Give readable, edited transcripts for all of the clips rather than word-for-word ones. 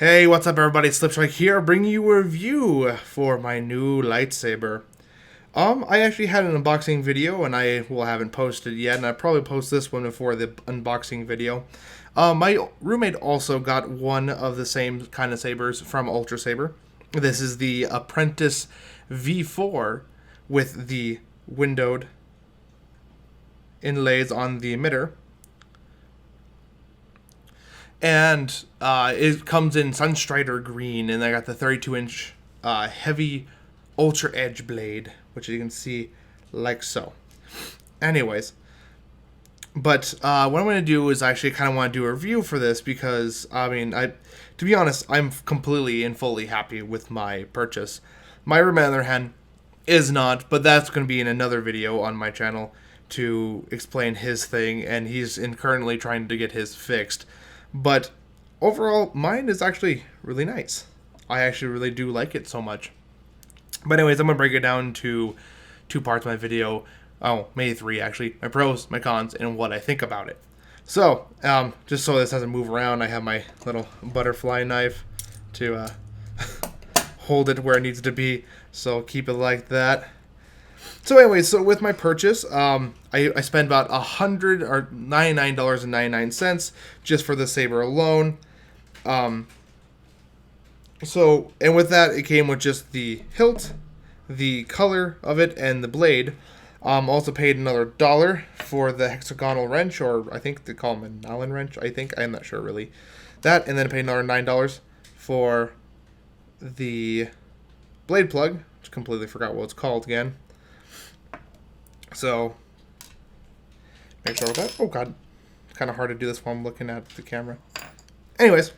Hey, what's up everybody, Slipstrike here, bringing you a review for my new lightsaber. I actually had an unboxing video, and I haven't posted yet, and I'll probably post this one before the unboxing video. My roommate also got one of the same kind of sabers from Ultrasaber. This is the Apprentice V4 with the windowed inlays on the emitter. And it comes in Sunstrider Green, and I got the 32-inch heavy ultra edge blade, which you can see like so. Anyways, but what I'm going to do is actually kind of want to do a review for this because, to be honest, I'm completely and fully happy with my purchase. My roommate, on the other hand, is not, but that's going to be in another video on my channel to explain his thing, and he's currently trying to get his fixed. But overall, mine is actually really nice. I actually really do like it so much. But anyways, I'm going to break it down to two parts of my video. Oh, maybe three actually. My pros, my cons, and what I think about it. So, just so this doesn't move around, I have my little butterfly knife to hold it where it needs to be. So keep it like that. So anyways, so with my purchase, I spent about $99.99 just for the saber alone. And with that, it came with just the hilt, the color of it, and the blade. Also paid another $1 for the hexagonal wrench, or I think they call them an Allen wrench. I'm not sure really. That, and then I paid another $9 for the blade plug, which completely forgot what it's called again. So, make sure of that. Oh god, it's kind of hard to do this while I'm looking at the camera. Anyways,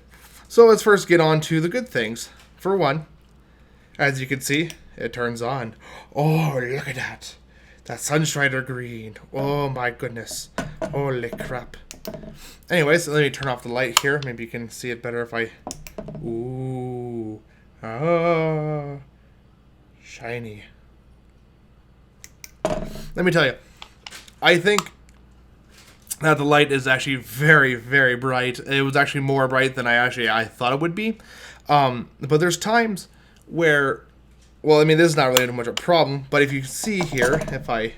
so let's first get on to the good things. For one, as you can see, it turns on. Oh, look at that. That Sunstrider Green. Oh my goodness. Holy crap. Anyways, let me turn off the light here. Maybe you can see it better if I... Ooh. Ah. Shiny. Let me tell you, I think that the light is actually very, very bright. It was actually more bright than I thought it would be. But there's times where, well, this is not really much of a problem, but if you see here, if I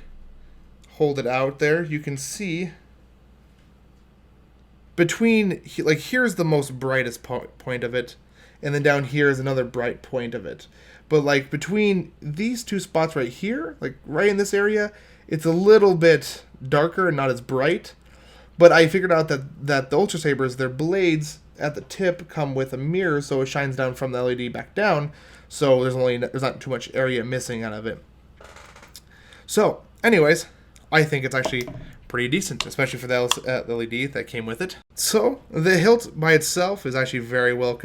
hold it out there, you can see between, like, here's the most brightest point of it, and then down here is another bright point of it. But, like, between these two spots right here, like, right in this area, it's a little bit darker and not as bright. But I figured out that the Ultrasabers, their blades at the tip come with a mirror, so it shines down from the LED back down. So there's not too much area missing out of it. So, anyways, I think it's actually pretty decent, especially for the LED that came with it. So, the hilt by itself is actually very well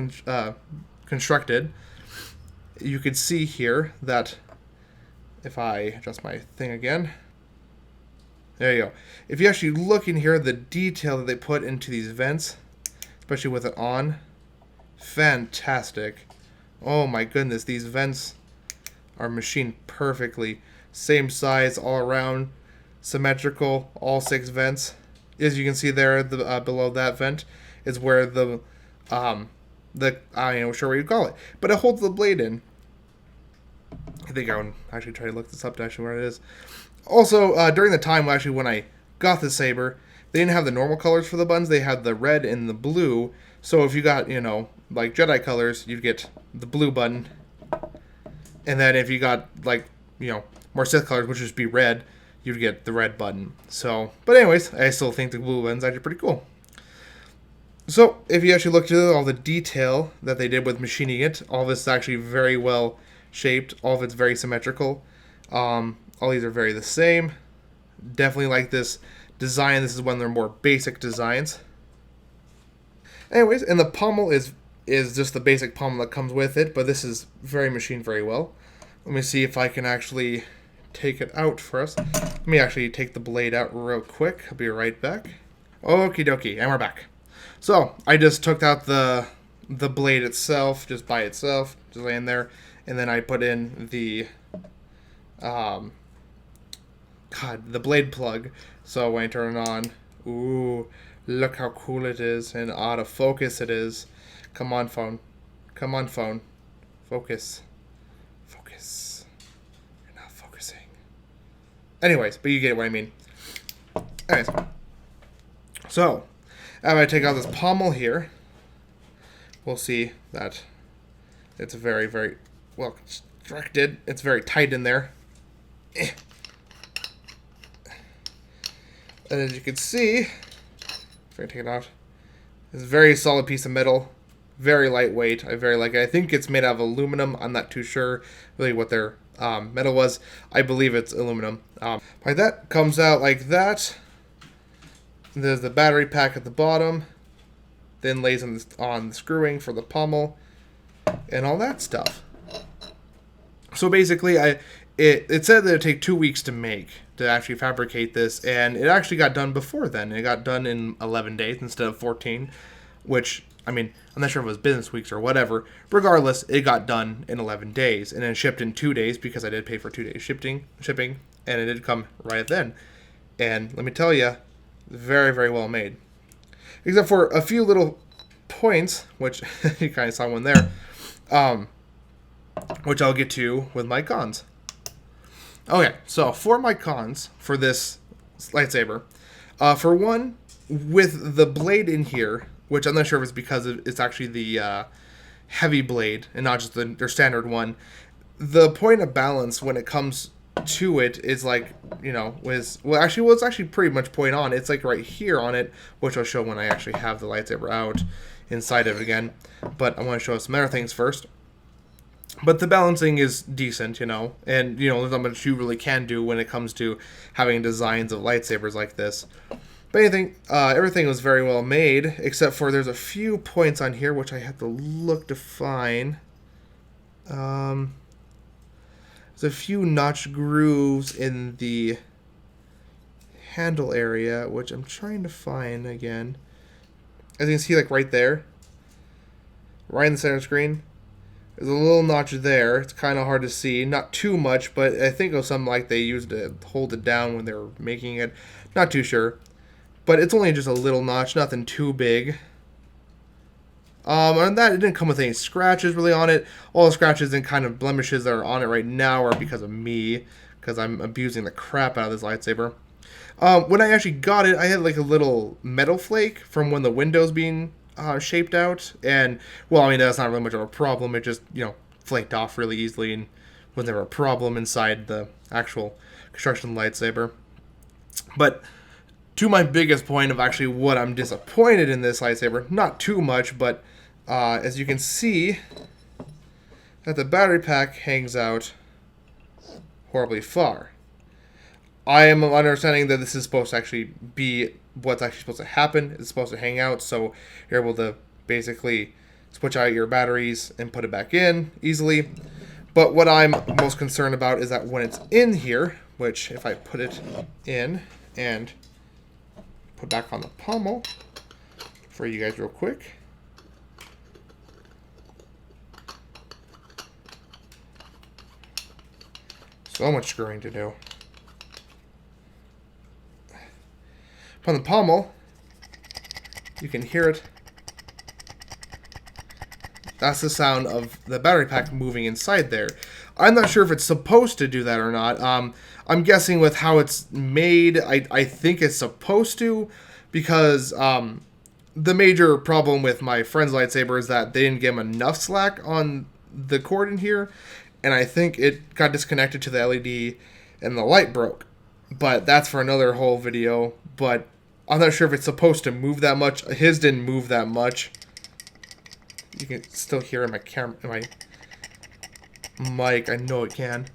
constructed. You can see here that if I adjust my thing again, there you go. If you actually look in here, the detail that they put into these vents, especially with it on, fantastic. Oh my goodness, these vents are machined perfectly. Same size all around, symmetrical, all 6 vents. As you can see there, below that vent is where the I'm not sure what you call it, but it holds the blade in. I think I would actually try to look this up to actually where it is. Also, during the time actually when I got the saber, they didn't have the normal colors for the buttons. They had the red and the blue. So if you got, like Jedi colors, you'd get the blue button. And then if you got, like, more Sith colors, which would just be red, you'd get the red button. So, but anyways, I still think the blue button's actually pretty cool. So, if you actually look at all the detail that they did with machining it, all of this is actually very well shaped. All of it's very symmetrical. All these are very the same. Definitely like this design. This is one of their more basic designs. Anyways, and the pommel is just the basic pommel that comes with it, but this is very machined very well. Let me see if I can actually take it out for us. Let me actually take the blade out real quick. I'll be right back. Okie dokie, and we're back. So, I just took out the blade itself, just by itself, just laying there, and then I put in the the blade plug. So when I turn it on, ooh, look how cool it is and out of focus it is. Come on, phone. Come on, phone. Focus. Focus. You're not focusing. Anyways, but you get what I mean. Anyways. So, if I take out this pommel here, we'll see that it's very, very well constructed. It's very tight in there. And as you can see, if I take it out, it's a very solid piece of metal. Very lightweight. I very like it. I think it's made out of aluminum. I'm not too sure really what their metal was. I believe it's aluminum. Like that comes out like that. There's the battery pack at the bottom. Then lays on the screwing for the pommel and all that stuff. So basically, it said that it'd take 2 weeks to make, to actually fabricate this, and it actually got done before then. It got done in 11 days instead of 14, which, I mean, I'm not sure if it was business weeks or whatever. Regardless, it got done in 11 days and then shipped in 2 days because I did pay for 2 days shipping, and it did come right then. And let me tell you, very, very well made. Except for a few little points, which you kind of saw one there, which I'll get to with my cons. Okay, so for my cons for this lightsaber, for one, with the blade in here, which I'm not sure if it's because it's actually the heavy blade and not just their standard one, the point of balance when it comes to it is like, you know, it's actually pretty much point on. It's like right here on it, which I'll show when I actually have the lightsaber out inside of it again. But I want to show some other things first. But the balancing is decent, you know, and, you know, there's not much you really can do when it comes to having designs of lightsabers like this. But everything was very well made, except for there's a few points on here which I have to look to find. There's a few notch grooves in the handle area, which I'm trying to find again. As you can see, like right there, right in the center screen, there's a little notch there. It's kind of hard to see. Not too much, but I think it was something like they used to hold it down when they were making it. Not too sure. But it's only just a little notch, nothing too big. And that, it didn't come with any scratches really on it. All the scratches and kind of blemishes that are on it right now are because of me, because I'm abusing the crap out of this lightsaber. When I actually got it, I had like a little metal flake from when the window's being shaped out, and well, I mean, that's not really much of a problem. It just, you know, flaked off really easily and was never a problem inside the actual construction of the lightsaber. But to my biggest point of actually what I'm disappointed in this lightsaber, not too much, but as you can see, that the battery pack hangs out horribly far. I am understanding that this is supposed to actually be what's actually supposed to happen. It's supposed to hang out, so you're able to basically switch out your batteries and put it back in easily. But what I'm most concerned about is that when it's in here, which if I put it in and put back on the pommel for you guys real quick. So much screwing to do. On the pommel, you can hear it. That's the sound of the battery pack moving inside there. I'm not sure if it's supposed to do that or not. I'm guessing with how it's made, I think it's supposed to, because the major problem with my friend's lightsaber is that they didn't give him enough slack on the cord in here, and I think it got disconnected to the LED and the light broke. But that's for another whole video. But I'm not sure if it's supposed to move that much. His didn't move that much. You can still hear in my camera, in my mic. I know it can.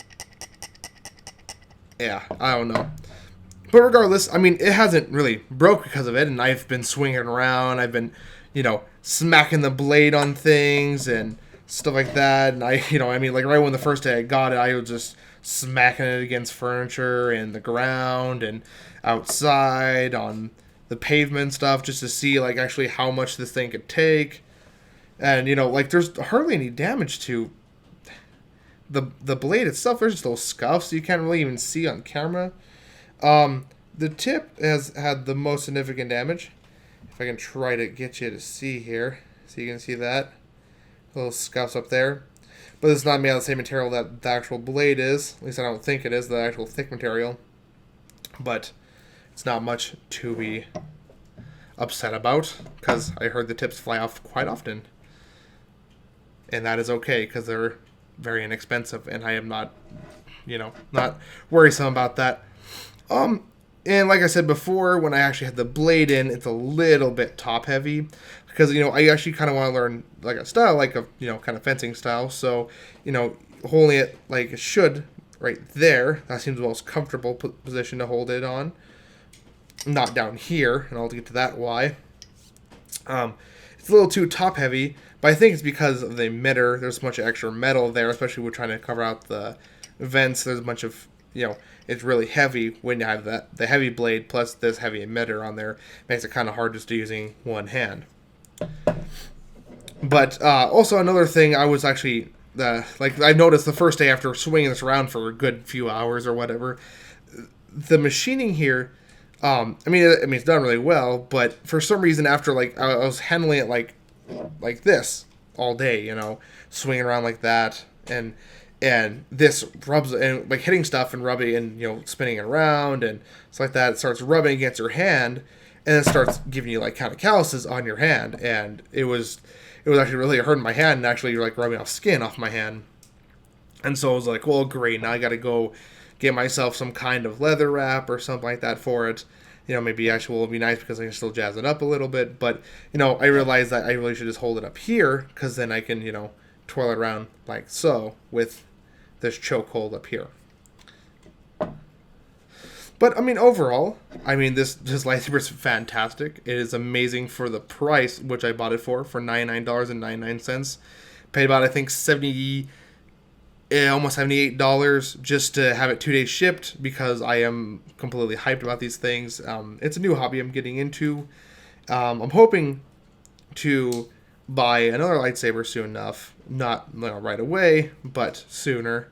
Yeah, I don't know. But regardless, I mean, it hasn't really broke because of it, and I've been swinging around. I've been, you know, smacking the blade on things and stuff like that. And I mean, like right when the first day I got it, I was just smacking it against furniture and the ground and outside on the pavement stuff just to see like actually how much this thing could take. And you know, like there's hardly any damage to the blade itself. There's just little scuffs you can't really even see on camera. The tip has had the most significant damage. If I can try to get you to see here, so you can see that little scuffs up there. But it's not made out of the same material that the actual blade is. At least I don't think it is, the actual thick material. But it's not much to be upset about, because I heard the tips fly off quite often. And that is okay, because they're very inexpensive, and I am not, not worrisome about that. And like I said before, when I actually had the blade in, it's a little bit top heavy, because, I actually kind of want to learn, like, a style, like a, kind of fencing style. So, holding it like it should right there, that seems the most comfortable position to hold it on. Not down here, and I'll get to that why. It's a little too top heavy, but I think it's because of the emitter. There's a bunch of extra metal there, especially when trying to cover out the vents. There's a bunch of, it's really heavy when you have the heavy blade plus this heavy emitter on there. Makes it kind of hard just using one hand. But also another thing, I was actually, I noticed the first day after swinging this around for a good few hours or whatever, the machining here, it's done really well, but for some reason after, I was handling it like this all day, swinging around like that, and this rubs, and hitting stuff and rubbing and, spinning it around and stuff like that, it starts rubbing against your hand, and it starts giving you, kind of calluses on your hand, and it was actually really hurting my hand, and actually, rubbing off skin off my hand. And so I was like, well, great, now I gotta go get myself some kind of leather wrap or something like that for it. Maybe actually will be nice because I can still jazz it up a little bit. But, I realized that I really should just hold it up here, because then I can, twirl it around like so with this chokehold up here. But, overall, this lightsaber is fantastic. It is amazing for the price, which I bought it for $99.99. Paid about, I think, almost $78 just to have it 2 days shipped, because I am completely hyped about these things. It's a new hobby I'm getting into. I'm hoping to buy another lightsaber soon enough. Not right away, but sooner.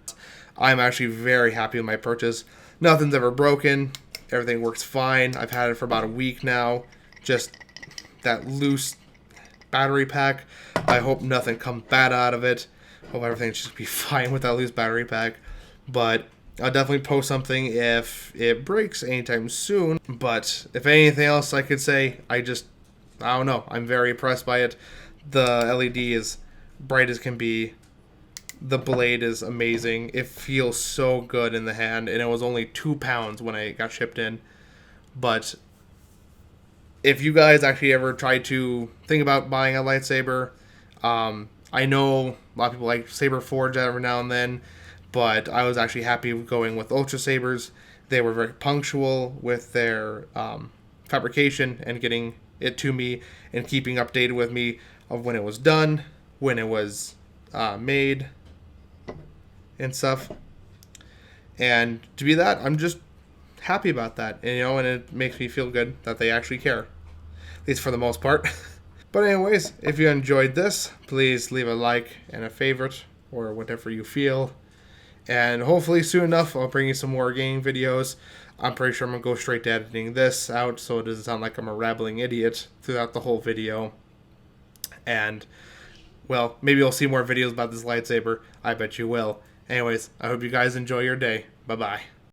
I'm actually very happy with my purchase. Nothing's ever broken. Everything works fine. I've had it for about a week now. Just that loose battery pack. I hope nothing comes bad out of it. Hope everything should be fine with that loose battery pack. But I'll definitely post something if it breaks anytime soon. But if anything else I could say, I don't know. I'm very impressed by it. The LED is bright as can be. The blade is amazing. It feels so good in the hand, and it was only 2 pounds when I got shipped in. But if you guys actually ever try to think about buying a lightsaber, I know a lot of people like Saber Forge every now and then, but I was actually happy going with Ultrasabers. They were very punctual with their fabrication and getting it to me and keeping updated with me of when it was done, when it was made, and stuff. And to be that, I'm just happy about that, and it makes me feel good that they actually care, at least for the most part. But anyways, if you enjoyed this, please leave a like and a favorite, or whatever you feel. And hopefully soon enough, I'll bring you some more gaming videos. I'm pretty sure I'm going to go straight to editing this out, so it doesn't sound like I'm a rambling idiot throughout the whole video. And, well, maybe you'll see more videos about this lightsaber. I bet you will. Anyways, I hope you guys enjoy your day. Bye-bye.